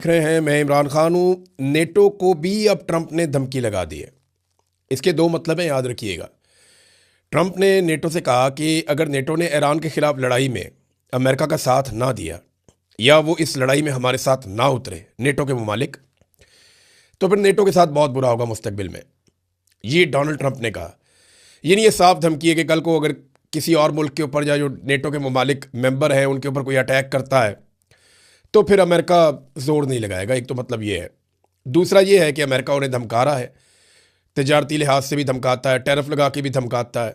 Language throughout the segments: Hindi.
देख रहे हैं, मैं इमरान खान हूँ। नेटो को भी अब ट्रंप ने धमकी लगा दी है। इसके दो मतलब हैं, याद रखिएगा। ट्रंप ने नेटो से कहा कि अगर नेटो ने ईरान के खिलाफ लड़ाई में अमेरिका का साथ ना दिया या वो इस लड़ाई में हमारे साथ ना उतरे नेटो के मुमालिक, तो फिर नेटो के साथ बहुत बुरा होगा मुस्तकबिल में। ये डोनाल्ड ट्रंप ने कहा। ये नहीं, ये साफ धमकी है कि कल को अगर किसी और मुल्क के ऊपर या जो नेटो के मुमालिक मेंबर हैं उनके ऊपर कोई अटैक करता है तो फिर अमेरिका जोर नहीं लगाएगा। एक तो मतलब ये है। दूसरा ये है कि अमेरिका उन्हें धमका रहा है, तजारती लिहाज से भी धमकाता है, टैरिफ लगा के भी धमकाता है,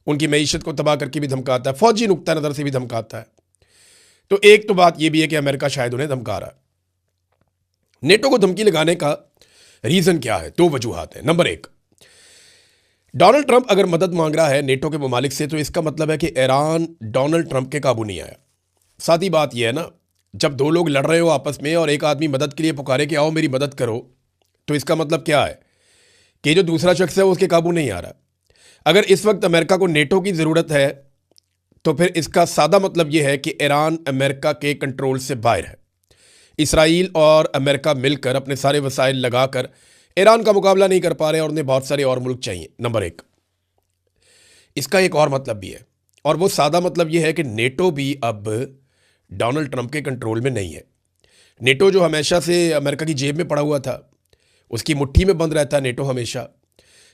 उनकी मईशत को तबाह करके भी धमकाता है, फौजी नुक्ता नज़र से भी धमकाता है। तो एक तो बात ये भी है कि अमेरिका शायद उन्हें धमका रहा है। नेटो को धमकी लगाने का रीज़न क्या है? दो वजूहात है। नंबर एक, डोनाल्ड ट्रंप अगर मदद मांग रहा है नेटो के ममालिक से तो इसका मतलब है कि ईरान डोनाल्ड ट्रंप के काबू नहीं आया। सादी बात यह है ना, जब दो लोग लड़ रहे हो आपस में और एक आदमी मदद के लिए पुकारे कि आओ मेरी मदद करो, तो इसका मतलब क्या है कि जो दूसरा शख्स है वो उसके काबू नहीं आ रहा। अगर इस वक्त अमेरिका को नेटो की ज़रूरत है तो फिर इसका सादा मतलब ये है कि ईरान अमेरिका के कंट्रोल से बाहर है। इसराइल और अमेरिका मिलकर अपने सारे वसाइल लगाकर ईरान का मुकाबला नहीं कर पा रहे और उन्हें बहुत सारे और मुल्क चाहिए। नंबर एक। इसका एक और मतलब भी है, और वो सादा मतलब ये है कि नेटो भी अब डोनाल्ड ट्रंप के कंट्रोल में नहीं है। नेटो जो हमेशा से अमेरिका की जेब में पड़ा हुआ था, उसकी मुट्ठी में बंद रहता है नेटो हमेशा,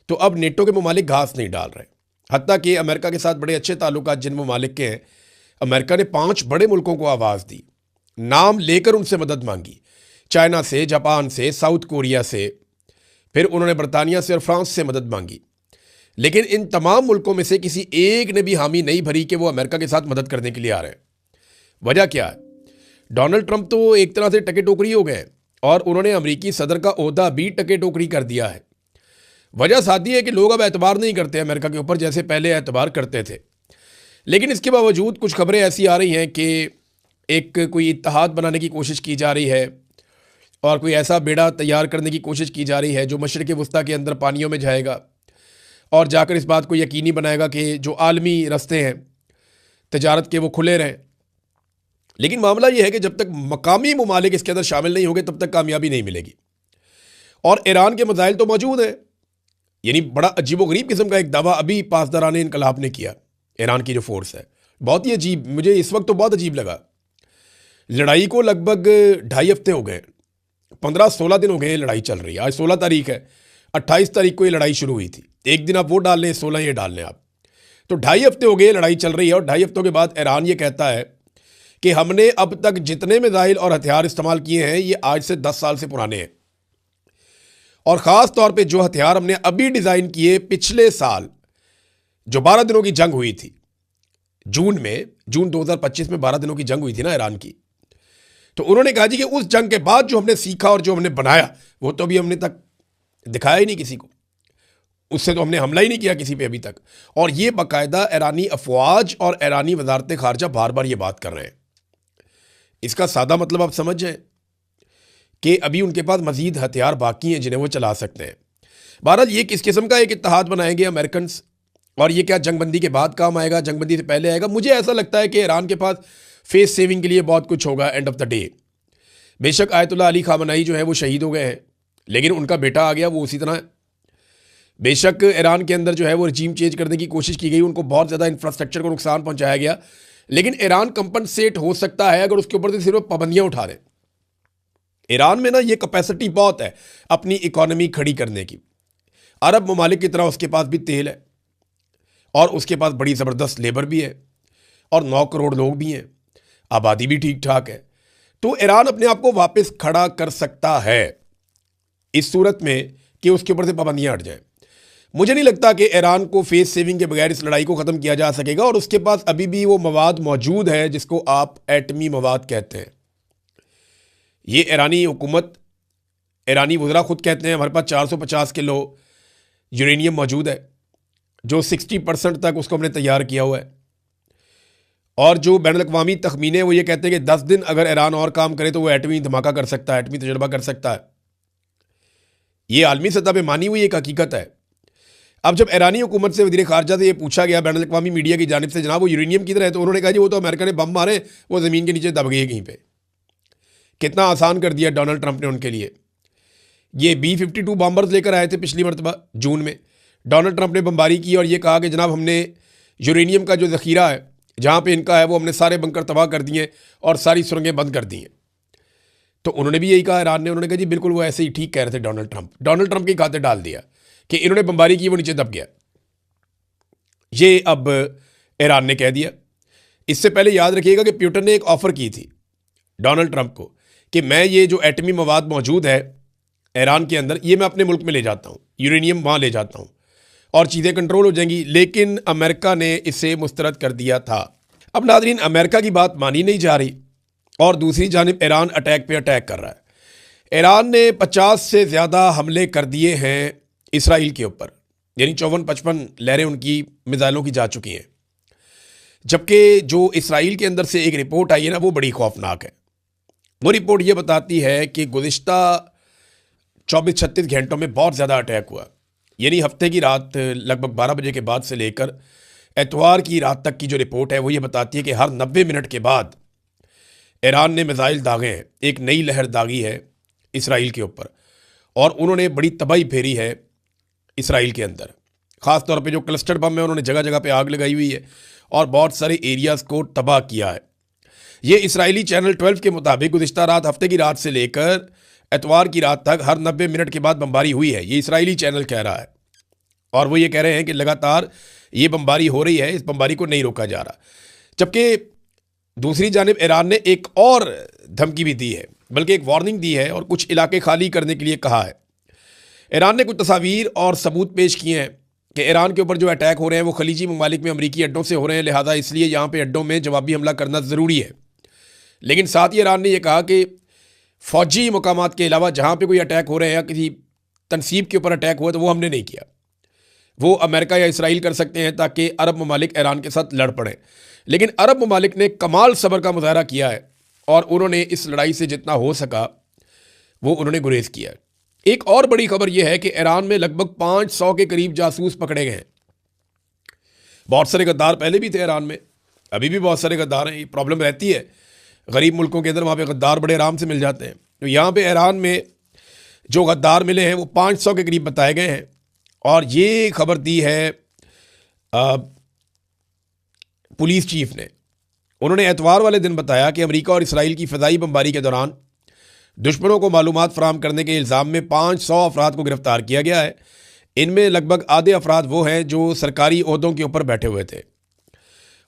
तो अब नेटो के ममालिक घास नहीं डाल रहे। हत्ता कि अमेरिका के साथ बड़े अच्छे ताल्लुकात जिन ममालिक के हैं, अमेरिका ने 5 बड़े मुल्कों को आवाज़ दी, नाम लेकर उनसे मदद मांगी। चाइना से, जापान से, साउथ कोरिया से, फिर उन्होंने बरतानिया से और फ्रांस से मदद मांगी। लेकिन इन तमाम मुल्कों में से किसी एक ने भी हामी नहीं भरी कि वो अमेरिका के साथ मदद करने के लिए आ रहे हैं। वजह क्या है? डोनाल्ड ट्रंप तो एक तरह से टके टोकरी हो गए और उन्होंने अमेरिकी सदर का ओहदा भी टके टोकरी कर दिया है। वजह सादी है कि लोग अब एतबार नहीं करते अमेरिका के ऊपर जैसे पहले एतबार करते थे। लेकिन इसके बावजूद कुछ खबरें ऐसी आ रही हैं कि एक कोई इत्तेहाद बनाने की कोशिश की जा रही है और कोई ऐसा बेड़ा तैयार करने की कोशिश की जा रही है जो मशरिक़ वस्ता के अंदर पानियों में जाएगा और जाकर इस बात को यकीनी बनाएगा कि जो आलमी रास्ते हैं तजारत के वो खुले रहें। लेकिन मामला यह है कि जब तक मकामी ममालिक इसके अंदर शामिल नहीं होंगे तब तक कामयाबी नहीं मिलेगी। और ईरान के मसाइल तो मौजूद हैं। यानी बड़ा अजीबोगरीब किस्म का एक दावा अभी पासदारान इनकलाब ने किया। ईरान की जो फोर्स है बहुत ही अजीब, मुझे इस वक्त तो बहुत अजीब लगा। लड़ाई को लगभग 2.5 हफ्ते हो गए, 15-16 दिन हो गए लड़ाई चल रही है। आज 16 तारीख है, 28 तारीख को ये लड़ाई शुरू हुई थी। एक दिन आप वो डाल लें, 16 ये डाल लें आप, तो 2.5 हफ्ते हो गए लड़ाई चल रही है। और 2.5 हफ्तों के बाद ईरान ये कहता है कि हमने अब तक जितने मिसाइल और हथियार इस्तेमाल किए हैं ये आज से 10 साल से पुराने हैं। और ख़ास तौर पे जो हथियार हमने अभी डिज़ाइन किए, पिछले साल जो 12 दिनों की जंग हुई थी जून 2025 में 12 दिनों की जंग हुई थी ना ईरान की, तो उन्होंने कहा जी कि उस जंग के बाद जो हमने सीखा और जो हमने बनाया वो तो अभी हमने तक दिखाया ही नहीं किसी को, उससे तो हमने हमला ही नहीं किया किसी पे अभी तक। और ये बाकायदा ईरानी अफवाज और ईरानी वजारत खारजा बार बार ये बात कर रहे हैं। इसका सादा मतलब आप समझ जाएं कि अभी उनके पास मजीद हथियार बाकी हैं जिन्हें वो चला सकते हैं। बहरहाल ये किस किस्म का एक इत्तेहाद बनाएंगे अमेरिकन, और ये क्या जंगबंदी के बाद काम आएगा, जंगबंदी से पहले आएगा? मुझे ऐसा लगता है कि ईरान के पास फेस सेविंग के लिए बहुत कुछ होगा एंड ऑफ द डे। बेशक आयतुल्लाह अली खामनाई जो है वो शहीद हो गए हैं, लेकिन उनका बेटा आ गया, वो उसी तरह है। बेशक ईरान के अंदर जो है वो रजीम चेंज करने की कोशिश की गई, उनको बहुत ज़्यादा इंफ्रास्ट्रक्चर को नुकसान पहुंचाया गया, लेकिन ईरान कंपनसेट हो सकता है अगर उसके ऊपर से सिर्फ पाबंदियां उठा दें। ईरान में ना ये कैपेसिटी बहुत है अपनी इकॉनमी खड़ी करने की। अरब ममालिक की तरह उसके पास भी तेल है और उसके पास बड़ी ज़बरदस्त लेबर भी है और 9 करोड़ लोग भी हैं, आबादी भी ठीक ठाक है। तो ईरान अपने आप को वापस खड़ा कर सकता है इस सूरत में कि उसके ऊपर से पाबंदियां हट जाएं। मुझे नहीं लगता कि ईरान को फेस सेविंग के बगैर इस लड़ाई को ख़त्म किया जा सकेगा, और उसके पास अभी भी वो मवाद मौजूद है जिसको आप एटमी मवाद कहते हैं। ये ईरानी हुकूमत, ईरानी वज़रा खुद कहते हैं हमारे पास 450 किलो यूरेनियम मौजूद है, जो 60% तक उसको हमने तैयार किया हुआ है। और जो बैनुल अक़वामी तखमीने वो ये कहते हैं कि 10 दिन अगर ईरान और काम करे तो वो एटमी धमाका कर सकता है, एटमी तजर्बा कर सकता है। ये आलमी सतह पर मानी हुई एक हकीकत है। अब जब ईरानी हुकूमत से वज़ीर ख़ारजा से ये पूछा गया बैनुल अक़वामी मीडिया की जानिब से, जनाब वो यूरेनियम किधर है, तो उन्होंने कहा जी वो तो अमेरिका ने बम मारे, वो ज़मीन के नीचे दब गई है कहीं पे। कितना आसान कर दिया डोनाल्ड ट्रंप ने उनके लिए। ये B-52 बॉम्बर्स लेकर आए थे पिछली मरतबा जून में। डोनाल्ड ट्रंप ने बमबारी की और ये कहा कि जनाब हमने यूरेनियम का जो ज़ख़ीरा है जहाँ पे इनका है वो हमने सारे बंकर तबाह कर दिए और सारी सुरंगें बंद कर दी हैं। तो उन्होंने भी यही कहा ईरान ने, उन्होंने कहा जी बिल्कुल वो ऐसे ही ठीक कह रहे थे डोनाल्ड ट्रंप। डोनाल्ड ट्रंप के खाते डाल दिया कि इन्होंने बमबारी की, वो नीचे दब गया। ये अब ईरान ने कह दिया। इससे पहले याद रखिएगा कि पुतिन ने एक ऑफ़र की थी डोनाल्ड ट्रंप को कि मैं ये जो एटमी मवाद मौजूद है ईरान के अंदर, ये मैं अपने मुल्क में ले जाता हूँ, यूरेनियम वहाँ ले जाता हूँ और चीज़ें कंट्रोल हो जाएंगी। लेकिन अमेरिका ने इसे मुस्तरद कर दिया था। अब नाज़रीन, अमेरिका की बात मानी नहीं जा रही और दूसरी जानिब ईरान अटैक पे अटैक कर रहा है। ईरान ने 50 से ज़्यादा हमले कर दिए हैं इसराइल के ऊपर, यानी 54-55 लहरें उनकी मिसाइलों की जा चुकी हैं। जबकि जो इसराइल के अंदर से एक रिपोर्ट आई है ना, वो बड़ी खौफनाक है। वो रिपोर्ट ये बताती है कि गुज़िश्ता 24-36 घंटों में बहुत ज़्यादा अटैक हुआ। यानी हफ्ते की रात लगभग 12 बजे के बाद से लेकर एतवार की रात तक की जो रिपोर्ट है वो ये बताती है कि हर 90 मिनट के बाद ईरान ने मिसाइल दागे हैं। एक नई लहर दागी है इसराइल के ऊपर और उन्होंने बड़ी तबाही फेरी है इसराइल के अंदर। ख़ास तौर पे जो क्लस्टर बम है उन्होंने जगह जगह पे आग लगाई हुई है और बहुत सारे एरियाज़ को तबाह किया है। ये इसराइली चैनल 12 के मुताबिक गुज़िश्ता रात, हफ्ते की रात से लेकर एतवार की रात तक हर 90 मिनट के बाद बमबारी हुई है। ये इसराइली चैनल कह रहा है और वो ये कह रहे हैं कि लगातार ये बमबारी हो रही है, इस बमबारी को नहीं रोका जा रहा। जबकि दूसरी जानिब ईरान ने एक और धमकी भी दी है, बल्कि एक वार्निंग दी है और कुछ इलाके खाली करने के लिए कहा है। ईरान ने कुछ तस्वीर और सबूत पेश किए हैं कि ईरान के ऊपर जो अटैक हो रहे हैं वो खलीजी ममालिक में अमरीकी अड्डों से हो रहे हैं, लिहाजा इसलिए यहाँ पे अड्डों में जवाबी हमला करना ज़रूरी है। लेकिन साथ ही ईरान ने यह कहा कि फ़ौजी मकामात के अलावा जहाँ पे कोई अटैक हो रहे हैं या किसी तनसीब के ऊपर अटैक हुआ तो वो हमने नहीं किया। वो अमेरिका या इसराइल कर सकते हैं ताकि अरब ममालिक ईरान के साथ लड़ पड़ें। लेकिन अरब ममालिक ने कमाल सब्र का मुजाहरा किया है और उन्होंने इस लड़ाई से जितना हो सका वो उन्होंने गुरेज किया है। एक और बड़ी खबर यह है कि ईरान में लगभग 500 के करीब जासूस पकड़े गए हैं। बहुत सारे गद्दार पहले भी थे ईरान में, अभी भी बहुत सारे गद्दार हैं। ये प्रॉब्लम रहती है गरीब मुल्कों के अंदर, वहाँ पे गद्दार बड़े आराम से मिल जाते हैं। तो यहाँ पे ईरान में जो गद्दार मिले हैं वो 500 के करीब बताए गए हैं। और ये खबर दी है पुलिस चीफ ने। उन्होंने एतवार वाले दिन बताया कि अमेरिका और इसराइल की फ़िज़ाई बमबारी के दौरान दुश्मनों को मालूमात फराहम करने के इल्ज़ाम में 500 अफराद को गिरफ़्तार किया गया है। इनमें लगभग आधे अफराद वो हैं जो सरकारी ओहदों के ऊपर बैठे हुए थे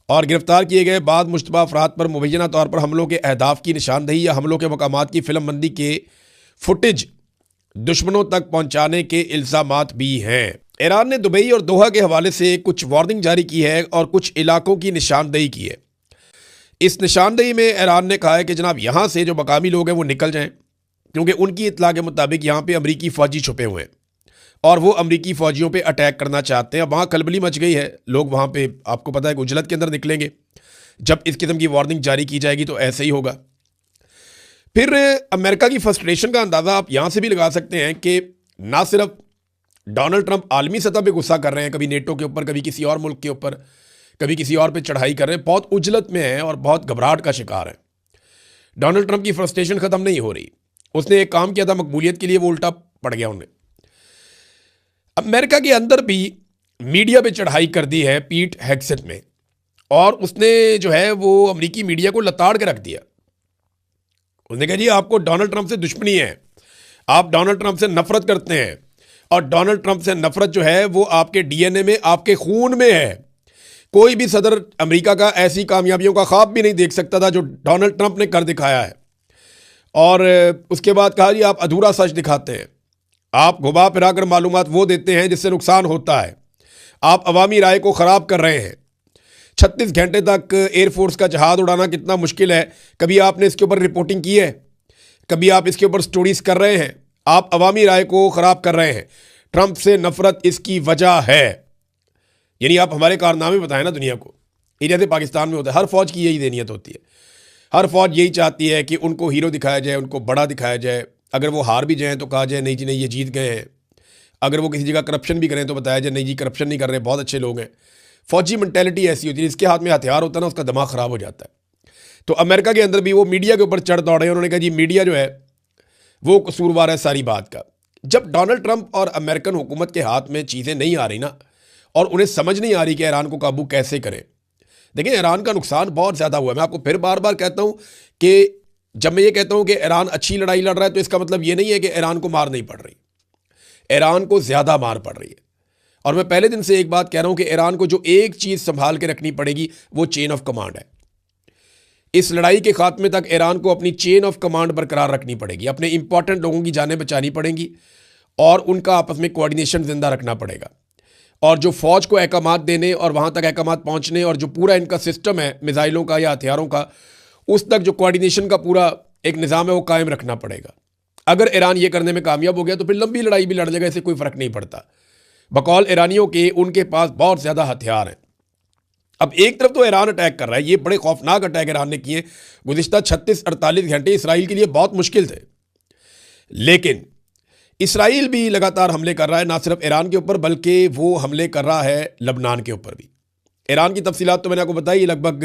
और गिरफ़्तार किए गए बाद मुश्तबा अफराद पर मुबैना तौर पर हमलों के अहदाफ की निशानदही या हमलों के मकामात की फ़िल्मबंदी के फुटेज दुश्मनों तक पहुँचाने के इल्ज़ामात भी हैं। ईरान ने दुबई और दोहा के हवाले से कुछ वार्निंग जारी की है और कुछ इलाकों की निशानदही की है। इस निशानदही में ईरान ने कहा है कि जनाब यहाँ से जो मकामी लोग हैं वो निकल जाएं, क्योंकि उनकी इत्तला के मुताबिक यहाँ पे अमरीकी फ़ौजी छुपे हुए हैं और वो अमरीकी फ़ौजियों पे अटैक करना चाहते हैं। वहाँ खलबली मच गई है, लोग वहाँ पे आपको पता है कि उजलत के अंदर निकलेंगे। जब इस किस्म की वार्निंग जारी की जाएगी तो ऐसे ही होगा। फिर अमेरिका की फ्रस्ट्रेशन का अंदाज़ा आप यहाँ से भी लगा सकते हैं कि ना सिर्फ डोनाल्ड ट्रंप आलमी सतह पे गुस्सा कर रहे हैं, कभी नेटो के ऊपर, कभी किसी और मुल्क के ऊपर, कभी किसी और पे चढ़ाई कर रहे हैं, बहुत उजलत में है और बहुत घबराहट का शिकार है। डोनाल्ड ट्रंप की फ्रस्ट्रेशन ख़त्म नहीं हो रही। उसने एक काम किया था मकबूलियत के लिए, वो उल्टा पड़ गया उन्हें। अमेरिका के अंदर भी मीडिया पे चढ़ाई कर दी है पीट हेगसेट में, और उसने जो है वो अमेरिकी मीडिया को लताड़ के रख दिया। उसने कहा जी आपको डोनाल्ड ट्रंप से दुश्मनी है, आप डोनाल्ड ट्रंप से नफरत करते हैं और डोनाल्ड ट्रंप से नफरत जो है वो आपके डीएनए में, आपके खून में है। कोई भी सदर अमेरिका का ऐसी कामयाबियों का ख्वाब भी नहीं देख सकता था जो डोनाल्ड ट्रंप ने कर दिखाया है। और उसके बाद कहा जी आप अधूरा सच दिखाते हैं, आप घुमा फिरा कर मालूमात वो देते हैं जिससे नुकसान होता है, आप अवामी राय को ख़राब कर रहे हैं। 36 घंटे तक एयरफोर्स का जहाज़ उड़ाना कितना मुश्किल है, कभी आपने इसके ऊपर रिपोर्टिंग की है? कभी आप इसके ऊपर स्टोरीज कर रहे हैं? आप अवामी राय को ख़राब कर रहे हैं। ट्रंप से नफरत इसकी वजह है। यानी आप हमारे कारनामे बताएं ना दुनिया को। ये जैसे पाकिस्तान में होता है, हर फौज की यही देनियत होती है। हर फौज यही चाहती है कि उनको हीरो दिखाया जाए, उनको बड़ा दिखाया जाए। अगर वो हार भी जाएँ तो कहा जाए नहीं जी नहीं ये जीत गए हैं। अगर वो किसी जगह करप्शन भी करें तो बताया जाए नहीं जी करप्शन नहीं कर रहे, बहुत अच्छे लोग हैं। फौजी मेंटेलिटी ऐसी होती है, जिसके हाथ में हथियार होता है ना उसका दिमाग ख़राब हो जाता है। तो अमेरिका के अंदर भी वो मीडिया के ऊपर चढ़ दौड़े, उन्होंने कहा जी मीडिया जो है वो कसूरवार है सारी बात का। जब डोनाल्ड ट्रंप और अमेरिकन हुकूमत के हाथ में चीज़ें नहीं आ रही ना, और उन्हें समझ नहीं आ रही कि ईरान को काबू कैसे करें। देखिए ईरान का नुकसान बहुत ज़्यादा हुआ है। मैं आपको फिर बार बार कहता हूँ कि जब मैं ये कहता हूँ कि ईरान अच्छी लड़ाई लड़ रहा है तो इसका मतलब ये नहीं है कि ईरान को मार नहीं पड़ रही, ईरान को ज़्यादा मार पड़ रही है। और मैं पहले दिन से एक बात कह रहा हूँ कि ईरान को जो एक चीज़ संभाल के रखनी पड़ेगी वो चेन ऑफ कमांड है। इस लड़ाई के खात्मे तक ईरान को अपनी चेन ऑफ कमांड बरकरार रखनी पड़ेगी, अपने इंपॉर्टेंट लोगों की जानें बचानी पड़ेंगी और उनका आपस में कोऑर्डिनेशन जिंदा रखना पड़ेगा। और जो फौज को अहकामात देने और वहाँ तक अहकामात पहुँचने और जो पूरा इनका सिस्टम है मिसाइलों का या हथियारों का, उस तक जो कोऑर्डिनेशन का पूरा एक निज़ाम है वो कायम रखना पड़ेगा। अगर ईरान ये करने में कामयाब हो गया तो फिर लंबी लड़ाई भी लड़ लेगा, इससे कोई फ़र्क नहीं पड़ता। बकौल ईरानियों के उनके पास बहुत ज़्यादा हथियार हैं। अब एक तरफ तो ईरान अटैक कर रहा है, ये बड़े खौफनाक अटैक ईरान ने किए गुज़िश्ता 36-48 घंटे इसराइल के लिए बहुत मुश्किल थे। लेकिन इसराइल भी लगातार हमले कर रहा है, ना सिर्फ ईरान के ऊपर बल्कि वो हमले कर रहा है लबनान के ऊपर भी। ईरान की तफसीलात तो मैंने आपको बताई, लगभग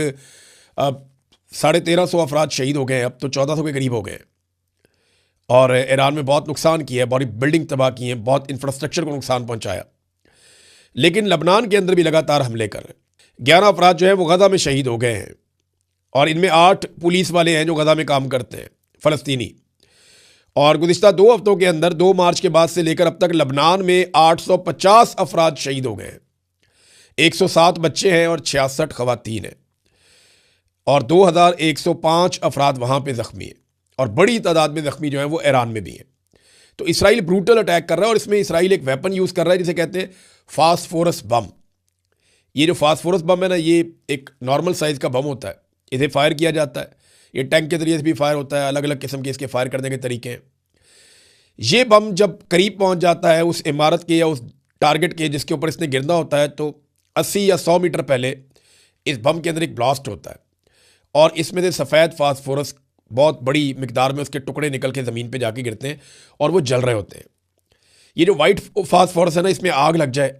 1350 अफराद शहीद हो गए हैं, अब तो 1400 के करीब हो गए हैं। और ईरान में बहुत नुकसान किया है, बड़ी बिल्डिंग तबाह की है, बहुत इंफ्रास्ट्रक्चर को नुकसान पहुंचाया। लेकिन लबनान के अंदर भी लगातार हमले कर रहे हैं। 11 अफराद जो है वो गजा में शहीद हो गए हैं और इनमें 8 पुलिस वाले हैं जो गजा में काम करते हैं, फ़लस्तीनी। और गुज़िश्ता 2 हफ्तों के अंदर 2 मार्च के बाद से लेकर अब तक लबनान में 850 अफराद शहीद हो गए हैं। 107 बच्चे हैं और 66 खवातीन हैं और 2105 अफराद वहाँ पे ज़ख्मी हैं और बड़ी तादाद में ज़ख्मी जो हैं वो ईरान में भी हैं। तो इसराइल ब्रूटल अटैक कर रहा है और इसमें इसराइल एक वेपन यूज़ कर रहा है जिसे कहते हैं फास्फोरस बम। ये जो फास्फोरस बम है ना, ये एक नॉर्मल साइज़ का बम होता है, इसे फायर किया जाता है, ये टैंक के ज़रिए से भी फायर होता है, अलग अलग किस्म के इसके फायर करने के तरीके हैं। ये बम जब करीब पहुंच जाता है उस इमारत के या उस टारगेट के जिसके ऊपर इसने गिरना होता है, तो 80 या 100 मीटर पहले इस बम के अंदर एक ब्लास्ट होता है और इसमें से सफ़ेद फास्फोरस बहुत बड़ी मिकदार में उसके टुकड़े निकल के ज़मीन पे जाके गिरते हैं और वो जल रहे होते हैं। ये जो वाइट फास्फोरस है ना, इसमें आग लग जाए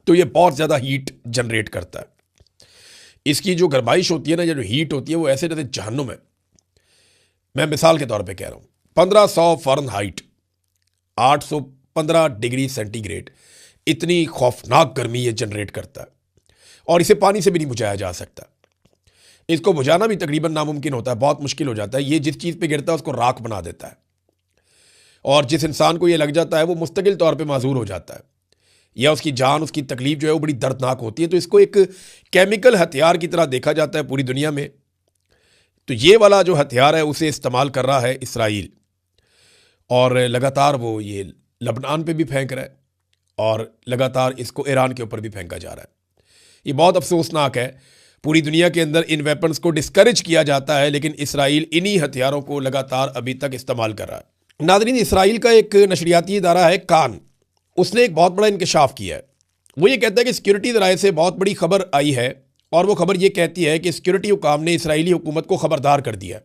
तो ये बहुत ज़्यादा हीट जनरेट करता है। इसकी जो गर्माइश होती है ना, या जो हीट होती है, वो ऐसे जैसे जहन्नुम है। मैं मिसाल के तौर पे कह रहा हूँ, 1500 फ़ारेनहाइट 815 डिग्री सेंटीग्रेड, इतनी खौफनाक गर्मी ये जनरेट करता है और इसे पानी से भी नहीं बुझाया जा सकता। इसको बुझाना भी तकरीबन नामुमकिन होता है, बहुत मुश्किल हो जाता है। ये जिस चीज़ पे गिरता है उसको राख बना देता है और जिस इंसान को ये लग जाता है वो मुस्तकिल तौर पे माजूर हो जाता है या उसकी जान, उसकी तकलीफ जो है वो बड़ी दर्दनाक होती है। तो इसको एक केमिकल हथियार की तरह देखा जाता है पूरी दुनिया में। तो ये वाला जो हथियार है उसे इस्तेमाल कर रहा है इसराइल और लगातार वो ये लबनान पे भी फेंक रहा है और लगातार इसको ईरान के ऊपर भी फेंका जा रहा है। ये बहुत अफसोसनाक है। पूरी दुनिया के अंदर इन वेपन्स को डिस्करेज किया जाता है, लेकिन इसराइल इन्हीं हथियारों को लगातार अभी तक इस्तेमाल कर रहा है। नाज़रीन, इसराइल का एक नशरियाती इदारा है कान, उसने एक बहुत बड़ा इंकशाफ किया है। वो ये कहता है कि सिक्योरिटी ज़राए से बहुत बड़ी खबर आई है और वो खबर ये कहती है कि सिक्योरिटी हुकाम ने इसराइली हुकूमत को ख़बरदार कर दिया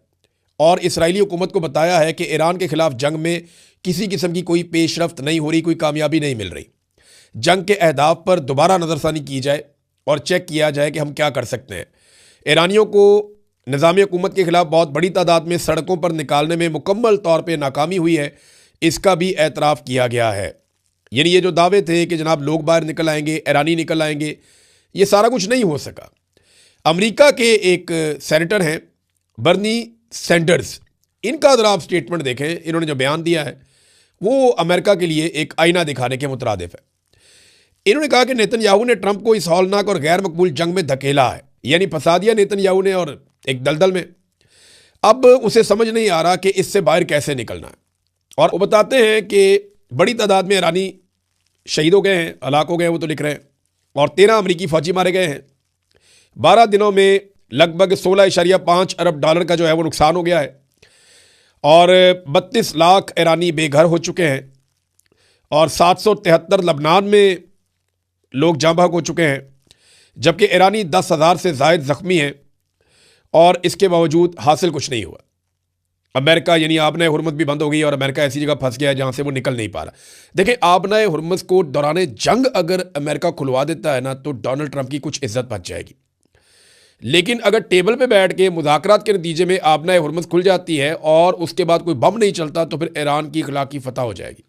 और इसराइली हुकूमत को बताया है कि ईरान के ख़िलाफ़ जंग में किसी किस्म की कोई पेशरफ्त नहीं हो रही, कोई कामयाबी नहीं मिल रही। जंग के अहदाफ पर दोबारा नज़रसानी की जाए और चेक किया जाए कि हम क्या कर सकते हैं। ईरानियों को निज़ामी हुकूमत के ख़िलाफ़ बहुत बड़ी तादाद में सड़कों पर निकालने में मुकम्मल तौर पर नाकामी हुई है, इसका भी एतराफ़ किया गया है। यानी ये जो दावे थे कि जनाब लोग बाहर निकल आएंगे, ईरानी निकल आएंगे, ये सारा कुछ नहीं हो सका। अमेरिका के एक सेनेटर हैं बर्नी सैंडर्स, इनका अगर आप स्टेटमेंट देखें, इन्होंने जो बयान दिया है वो अमेरिका के लिए एक आईना दिखाने के मुतरादिफ है। इन्होंने कहा कि नेतन्याहू ने ट्रंप को इस हौलनाक और गैर मकबूल जंग में धकेला है, यानी फंसा दिया नेतन्याहू ने और एक दलदल में। अब उसे समझ नहीं आ रहा कि इससे बाहर कैसे निकलना है। और वो बताते हैं कि बड़ी तादाद में ईरानी शहीद हो गए हैं, हलाक हो गए हैं, वो तो लिख रहे हैं, और 13 अमरीकी फौजी मारे गए हैं। 12 दिनों में लगभग 16.5 अरब डॉलर का जो है वो नुकसान हो गया है और 32 लाख ईरानी बेघर हो चुके हैं और 773 लबनान में लोग जाँ बहक हो चुके हैं, जबकि ईरानी 10,000 से ज़ायद ज़ख्मी हैं और इसके बावजूद हासिल कुछ नहीं हुआ। अमेरिका यानी आबनाए हुर्मुज़ भी बंद हो गई और अमेरिका ऐसी जगह फंस गया है जहाँ से वो निकल नहीं पा रहा। देखिए, आबनाए हुर्मुज़ को दौरान जंग अगर अमेरिका खुलवा देता है ना, तो डोनाल्ड ट्रंप की कुछ इज्जत बच जाएगी। लेकिन अगर टेबल पे बैठ के मुज़ाकरात के नतीजे में आबनाए हुर्मुज़ खुल जाती है और उसके बाद कोई बम नहीं चलता तो फिर ईरान की इखलाकी फतह हो जाएगी।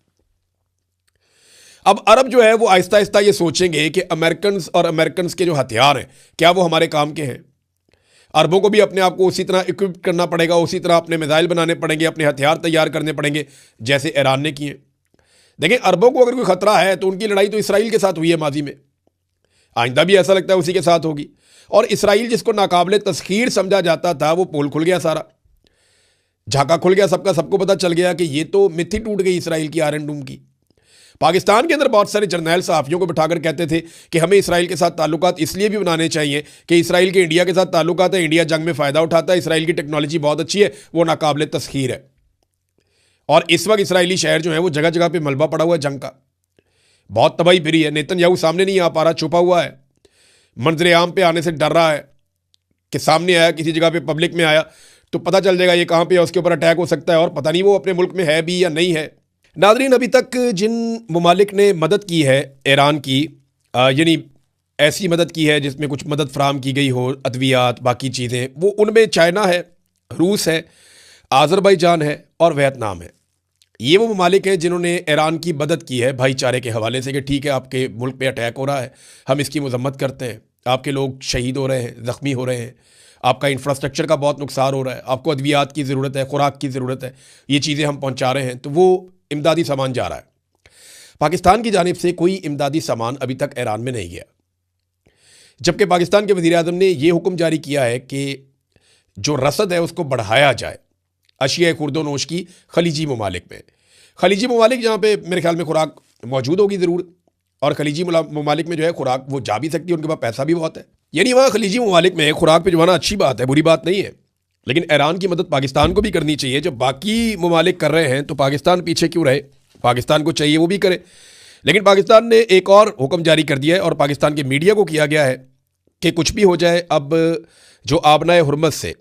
अब अरब जो है वो आहिस्ता आहिस्ता ये सोचेंगे कि अमेरिकन के जो हथियार हैं क्या वो हमारे काम के हैं। अरबों को भी अपने आप को उसी तरह इक्विप करना पड़ेगा, उसी तरह अपने मिसाइल बनाने पड़ेंगे, अपने हथियार तैयार करने पड़ेंगे जैसे ईरान ने किए। देखिए, अरबों को अगर कोई खतरा है तो उनकी लड़ाई तो इसराइल के साथ हुई है माजी में, आइंदा भी ऐसा लगता है उसी के साथ होगी। और इसराइल जिसको नाकाबिले तस्खीर समझा जाता था वो पोल खुल गया, सारा झाका खुल गया, सबका सबको पता चल गया कि ये तो मिथ ही टूट गई इसराइल की आयरन डूम की। पाकिस्तान के अंदर बहुत सारे जर्नैल सहाफ़ियों को बिठाकर कहते थे कि हमें इसराइल के साथ ताल्लुकात इसलिए भी बनाने चाहिए कि इसराइल के इंडिया के साथ ताल्लुकात है, इंडिया जंग में फ़ायदा उठाता है, इसराइल की टेक्नोलॉजी बहुत अच्छी है, वो नाकाबिले तस्खीर है। और इस वक्त इसराइली शहर जो है वो जगह जगह पे मलबा पड़ा हुआ है जंग का, बहुत तबाही फिरी है। नेतन्याहू सामने नहीं आ पा रहा, छुपा हुआ है, मंजर आम पे आने से डर रहा है कि सामने आया किसी जगह पे पब्लिक में आया तो पता चल जाएगा ये कहाँ पे है, उसके ऊपर अटैक हो सकता है, और पता नहीं वो अपने मुल्क में है भी या नहीं है। नाज़रीन, अभी तक जिन ममालिक ने मदद की है ईरान की, यानी ऐसी मदद की है जिसमें कुछ मदद फराम की गई हो, अद्वियात बाकी चीज़ें, वो उनमें चाइना है, रूस है, आज़रबाईजान है और वियतनाम है। ये वो ममालिक हैं जिन्होंने ईरान की मदद की है भाईचारे के हवाले से कि ठीक है आपके मुल्क पे अटैक हो रहा है, हम इसकी मजम्मत करते हैं, आपके लोग शहीद हो रहे हैं, ज़ख्मी हो रहे हैं, आपका इंफ्रास्ट्रक्चर का बहुत नुकसान हो रहा है, आपको अद्वियात की ज़रूरत है, खुराक की ज़रूरत है, ये चीज़ें हम पहुँचा रहे हैं, तो वो इमदादी सामान जा रहा है। पाकिस्तान की जानिब से कोई इमदादी सामान अभी तक ईरान में नहीं गया, जबकि पाकिस्तान के वज़ीर-ए-आज़म ने यह हुक्म जारी किया है कि जो रसद है उसको बढ़ाया जाए अशिया खुर्दोनोश की खलीजी ममालिक में। खलीजी ममालिक जहाँ पे मेरे ख्याल में खुराक मौजूद होगी ज़रूर, और खलीजी ममालिक में जो है खुराक वो जा भी सकती है, उनके पास पैसा भी बहुत है, यानी वहाँ खलीजी ममालिक में खुराक भिजवाना अच्छी बात है, बुरी बात नहीं है। लेकिन ईरान की मदद पाकिस्तान को भी करनी चाहिए। जब बाकी ममालिक कर रहे हैं तो पाकिस्तान पीछे क्यों रहे? पाकिस्तान को चाहिए वो भी करे। लेकिन पाकिस्तान ने एक और हुक्म जारी कर दिया है और पाकिस्तान के मीडिया को किया गया है कि कुछ भी हो जाए, अब जो आबनाए हुर्मुज़ से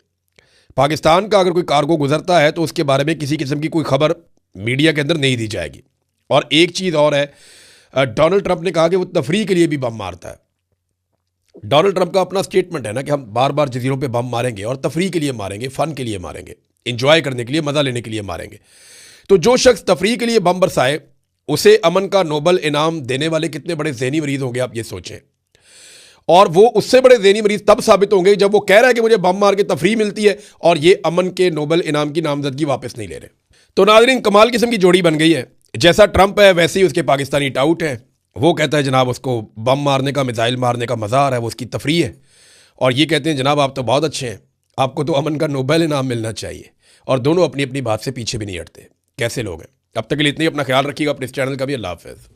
पाकिस्तान का अगर कोई कार्गो गुजरता है तो उसके बारे में किसी किस्म की कोई खबर मीडिया के अंदर नहीं दी जाएगी। और एक चीज़ और है, डोनाल्ड ट्रंप ने कहा कि वो तफरीह के लिए भी बम मारता है। डोनाल्ड ट्रंप का अपना स्टेटमेंट है ना कि हम बार बार जजीरों पे बम मारेंगे और तफरीह के लिए मारेंगे, फ़न के लिए मारेंगे, इंजॉय करने के लिए, मज़ा लेने के लिए मारेंगे। तो जो शख्स तफरीह के लिए बम बरसाए उसे अमन का नोबल इनाम देने वाले कितने बड़े ज़हनी मरीज़ होंगे आप ये सोचें। और वो उससे बड़े ज़हनी मरीज़ तब साबित होंगे जब वो कह रहा है कि मुझे बम मार के तफरीह मिलती है और ये अमन के नोबल इनाम की नामजदगी वापस नहीं ले रहे। तो नाज़रीन, कमाल किस्म की जोड़ी बन गई है। जैसा ट्रंप है वैसे ही उसके पाकिस्तानी टाउट हैं। वो कहता है जनाब उसको बम मारने का, मिसाइल मारने का मज़ा आ रहा है, वो उसकी तफरीह है। और ये कहते हैं जनाब आप तो बहुत अच्छे हैं, आपको तो अमन का नोबेल इनाम मिलना चाहिए। और दोनों अपनी अपनी बात से पीछे भी नहीं हटते। कैसे लोग हैं। अब तक के लिए इतनी, अपना ख्याल रखिएगा, अपने इस चैनल का भी। अल्लाह हाफ़िज़।